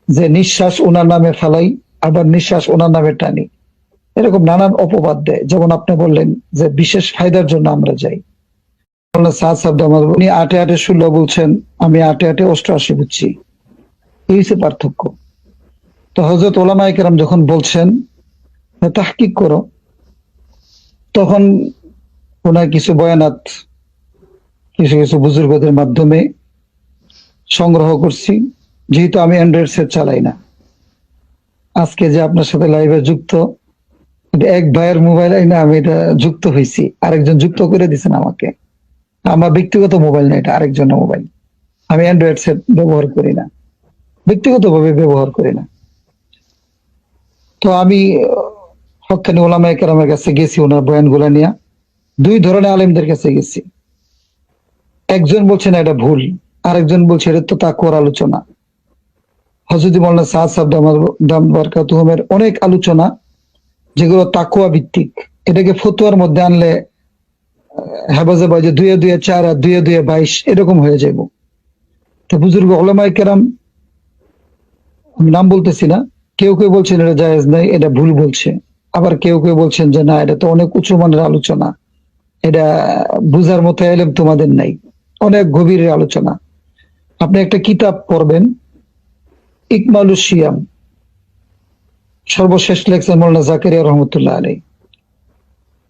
যে নিঃশ্বাস ওনার নামে ফেলাই, আবার নিঃশ্বাস ওনার নামে টানি, এরকম নানান অপবাদ দেয়। যেমন আপনি বললেন যে বিশেষ ফায়দার জন্য আমরা যাই, উনি ৮-৮-১৬ বলছেন, আমি ৮-৮-৮৮ বুঝছি। এই হচ্ছে পার্থক্য। তো হযরত ওলামায়ে কেরাম যখন বলছেন তাহকিক করো, তখন ওনার কিছু বয়ানাত কিছু কিছু বুজুর্গদের মাধ্যমে সংগ্রহ করছি। যেহেতু আমি অ্যান্ড্রয়েড সেট চালাই না, আজকে যে আপনার সাথে লাইভে যুক্ত, এক ভাইয়ের মোবাইল না আমি এটা যুক্ত হয়েছি, আরেকজন যুক্ত করে দিয়েছেন আমাকে। আমার ব্যক্তিগত মোবাইল না, এটা আরেকজনের মোবাইল। আমি অ্যান্ড্রয়েড সেট ব্যবহার করি না, ব্যক্তিগতভাবে ব্যবহার করি না। তো আমি হক্কানি ওলামায়ে কেরামের কাছে গেছি ওনার বয়ানগুলা নিয়ে, দুই ধরনের আলেমদের কাছে গেছি। একজন বলছেন এটা ভুল, আরেকজন বলছে এটা তো তাকওয়ার আলোচনা। হযরত মাওলানা সাদ সাহেব দামাত বরকাতুহুমের অনেক আলোচনা যেগুলো তাকওয়া ভিত্তিক, এটাকে ফতোয়ার মধ্যে আনলে হেফাজে বাজে ২-২-৪ আর ২-২-২২ এরকম হয়ে যাইব। তো বুজুর্গ উলামায়ে কেরাম, আমি নাম বলতেছি না, কেউ কেউ বলছেন এটা জায়েজ নাই, এটা ভুল বলছে। আবার কেউ কেউ বলছেন যে না, এটা তো অনেক উঁচু মানের আলোচনা, এটা বুঝার মতো এলেম তোমাদের নাই, অনেক গভীরের আলোচনা। আপনি একটা কিতাব পড়বেন, ইকমালুস সিয়াম, সর্বশেষ লেখছেন মাওলানা জাকারিয়া রহমতুল্লাহ আলাইহি।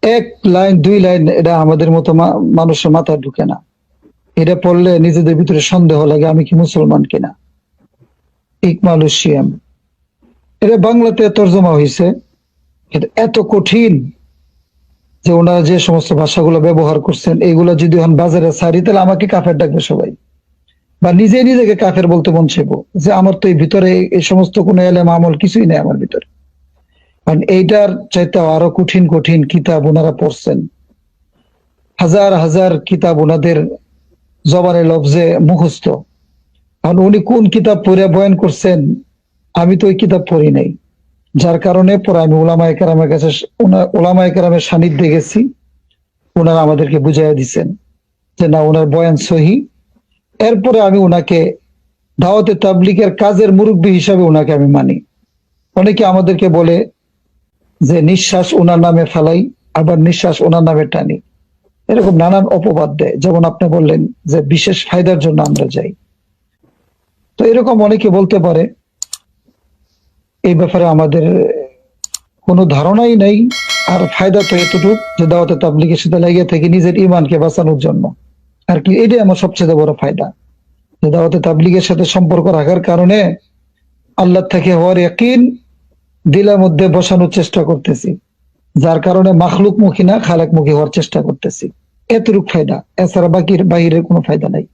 এক লাইন দুই লাইন এটা আমাদের মতো মানুষের মাথায় ঢুকে না। এটা পড়লে নিজেদের ভিতরে সন্দেহ লাগে আমি কি মুসলমান কিনা। ইকমালুস সিয়াম, এটা বাংলাতে তর্জমা হয়েছে। এটা এত কঠিন যে ওনারা যে সমস্ত ভাষাগুলো ব্যবহার করছেন, এইগুলো যদি এখন বাজারে ছাড়ি তাহলে আমাকে কাফের ডাকবে সবাই, বা নিজে নিজেকে কাফের বলতে মন চাইবো যে আমার তো এই ভিতরে এই সমস্ত কোনো এলেম আমল কিছুই নেই আমার ভিতরে। কারণ এইটার চাইতে আরো কঠিন কঠিন কিতাব ওনারা পড়ছেন, হাজার হাজার কিতাব ওনাদের জবানে লফজে মুখস্থ। কারণ উনি কোন কিতাব পড়ে বয়ান করছেন আমি তো ওই কিতাব পড়ি নাই, যার কারণে পরে আমি ওলামায়ে কেরামের কাছে, ওলামায়ে কেরামের সান্নিধ্যে গেছি, ওনারা আমাদেরকে বুঝাইয়া দিচ্ছেন যে না, ওনার বয়ান সহি। এরপরে আমি ওনাকে দাওয়াতে তাবলীগের কাজের মুরব্বী হিসাবে ওনাকে আমি মানি। অনেকে আমাদেরকে বলে যে নিঃশ্বাস ওনার নামে ফেলাই, আবার নিঃশ্বাস ওনার নামে টানি, এরকম নানান অপবাদ দেয়। যেমন আপনি বললেন যে বিশেষ ফায়দার জন্য আমরা যাই, তো এরকম অনেকে বলতে পারে। এই ব্যাপারে আমাদের কোনো ধারণাই নেই। আর ফায়দা তো এতটুকু যে দাওয়াতে তাবলীগের সাথে লেগে থেকে নিজের ইমানকে বাঁচানোর জন্য আর কি, এটাই আমার সবচেয়ে বড় ফায়দা। যে দাওয়াতে তাবলীগের সাথে সম্পর্ক রাখার কারণে আল্লাহ থেকে হওয়ার ইয়াকিন দিলের মধ্যে বসানোর চেষ্টা করতেছি, যার কারণে মাখলুক মুখী না খালেক মুখী হওয়ার চেষ্টা করতেছি। এতটুকু ফায়দা, এছাড়া বাহিরের কোনো ফায়দা নাই।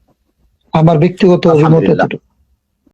আমার ব্যক্তিগত অভিমত এতটুকু।